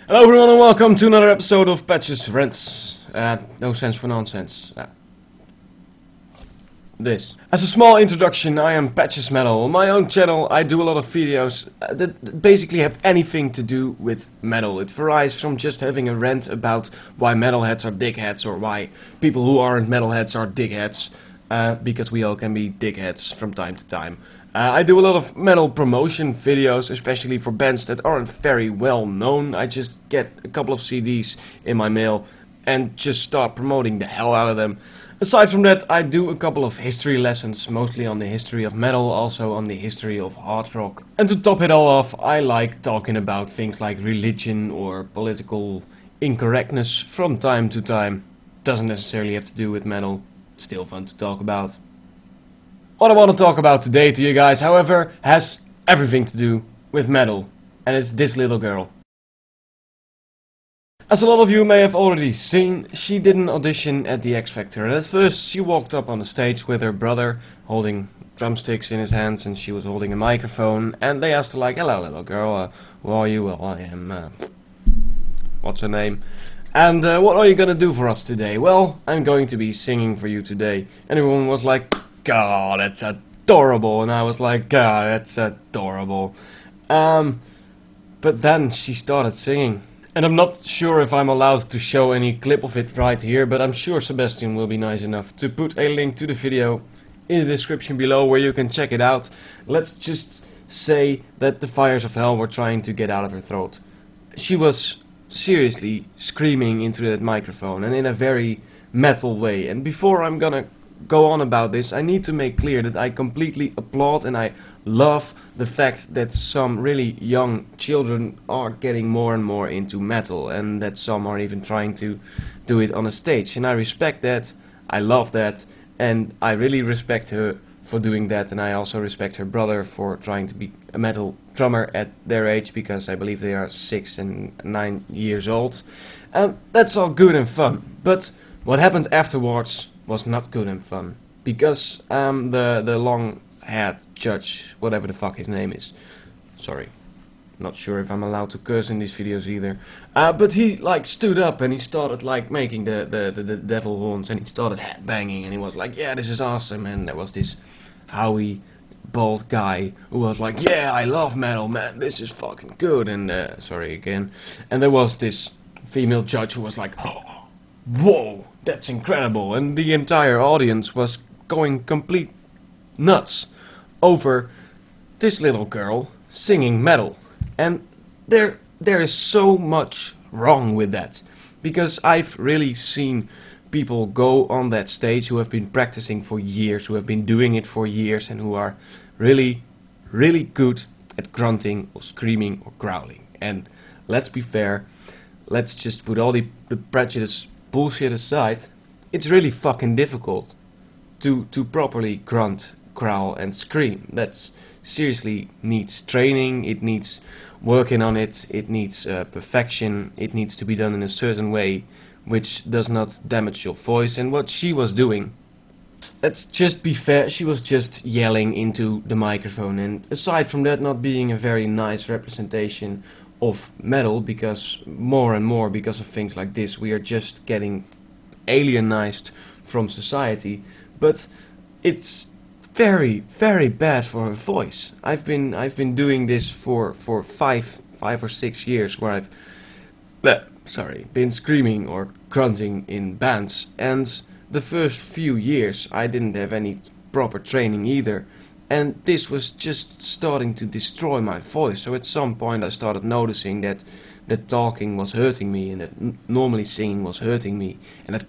Hello everyone and welcome to another episode of Patches Friends. No sense for nonsense. This. As a small introduction, I am PatchesMetal. On my own channel I do a lot of videos that basically have anything to do with metal. It varies from just having a rant about why metalheads are dickheads or why people who aren't metalheads are dickheads. Because we all can be dickheads from time to time. I do a lot of metal promotion videos, especially for bands that aren't very well known. I just get a couple of CDs in my mail and just start promoting the hell out of them. Aside from that, I do a couple of history lessons, mostly on the history of metal, also on the history of hard rock. And to top it all off, I like talking about things like religion or political incorrectness from time to time. Doesn't necessarily have to do with metal. Still fun to talk about. What I want to talk about today to you guys, however, has everything to do with metal, and it's this little girl. As a lot of you may have already seen, she did an audition at the X Factor, and at first she walked up on the stage with her brother holding drumsticks in his hands, and she was holding a microphone, and they asked her like, "Hello little girl, who are you?" "Well, I am, what's her name? And what are you gonna do for us today?" "Well, I'm going to be singing for you today." And everyone was like, "God, that's adorable." And I was like, "God, that's adorable." But then she started singing. And I'm not sure if I'm allowed to show any clip of it right here, but I'm sure Sebastian will be nice enough to put a link to the video in the description below where you can check it out. Let's just say that the fires of hell were trying to get out of her throat. She was seriously screaming into that microphone, and in a very metal way. And before I'm gonna go on about this, I need to make clear that I completely applaud and I love the fact that some really young children are getting more and more into metal, and that some are even trying to do it on a stage. And I respect that, I love that, and I really respect her for doing that, and I also respect her brother for trying to be a metal drummer at their age, because I believe they are 6 and 9 years old. And that's all good and fun, but what happened afterwards was not good and fun, because the long-haired judge, whatever the fuck his name is, sorry, not sure if I'm allowed to curse in these videos either, but he like stood up and he started like making the devil horns, and he started headbanging, and he was like, "Yeah, this is awesome." And there was this Howie bald guy who was like, "Yeah, I love metal, man, this is fucking good." And sorry again. And there was this female judge who was like, "Oh, whoa, that's incredible." And the entire audience was going complete nuts over this little girl singing metal. And there is so much wrong with that, because I've really seen people go on that stage who have been practicing for years, who have been doing it for years, and who are really, really good at grunting or screaming or growling. And let's be fair, let's just put all the prejudice bullshit aside. It's really fucking difficult to properly grunt, growl and scream. That's seriously needs training, it needs working on it, it needs perfection, it needs to be done in a certain way which does not damage your voice. And what she was doing, let's just be fair, she was just yelling into the microphone, and aside from that not being a very nice representation of metal, because more and more because of things like this we are just getting alienized from society, but it's very, very bad for her voice. I've been doing this for 5 or 6 years, where I've been screaming or grunting in bands, and the first few years I didn't have any proper training either, and this was just starting to destroy my voice. So at some point I started noticing that talking was hurting me, and that normally singing was hurting me, and that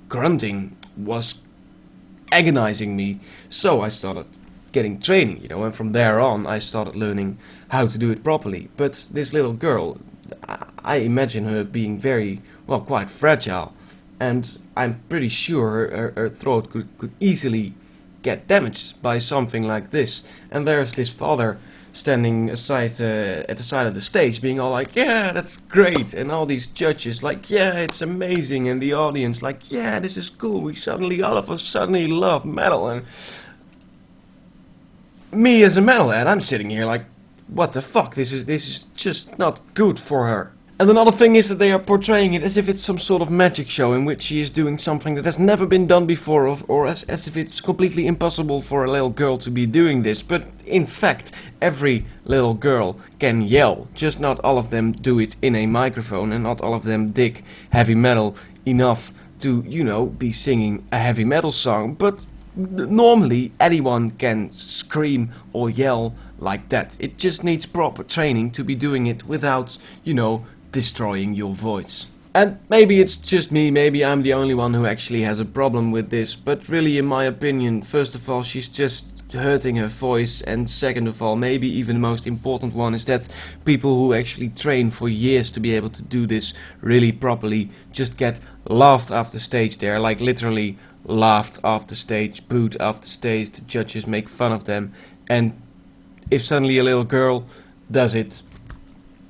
grunting was agonizing me. So I started getting training, and from there on I started learning how to do it properly. But this little girl, I imagine her being very, well, quite fragile, and I'm pretty sure her throat could easily get damaged by something like this. And there's this father standing aside at the side of the stage being all like, "Yeah, that's great," and all these judges like, "Yeah, it's amazing," and the audience like, "Yeah, this is cool, all of us suddenly love metal." And me as a metalhead, I'm sitting here like, what the fuck, this is just not good for her. And another thing is that they are portraying it as if it's some sort of magic show in which she is doing something that has never been done before, or as if it's completely impossible for a little girl to be doing this. But in fact, every little girl can yell, just not all of them do it in a microphone, and not all of them dig heavy metal enough to, you know, be singing a heavy metal song. But normally anyone can scream or yell like that. It just needs proper training to be doing it without, you know, destroying your voice. And maybe it's just me, maybe I'm the only one who actually has a problem with this, but really, in my opinion, first of all, she's just hurting her voice, and second of all, maybe even the most important one, is that people who actually train for years to be able to do this really properly just get laughed off the stage there, like literally laughed off the stage, booed off the stage, the judges make fun of them, and if suddenly a little girl does it,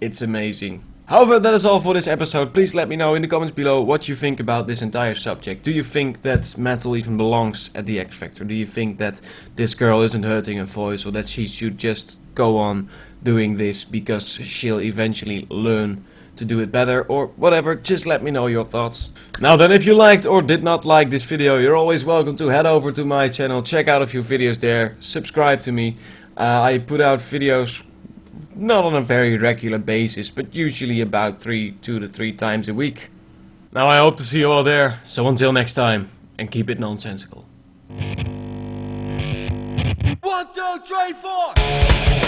it's amazing. However, that is all for this episode. Please let me know in the comments below what you think about this entire subject. Do you think that metal even belongs at the X Factor? Do you think that this girl isn't hurting her voice, or that she should just go on doing this because she'll eventually learn to do it better, or whatever? Just let me know your thoughts. Now then, if you liked or did not like this video, you're always welcome to head over to my channel, check out a few videos there, subscribe to me. I put out videos not on a very regular basis, but usually about 2 to 3 times a week. Now I hope to see you all there, so until next time, and keep it nonsensical. 1, 2, 3, 4!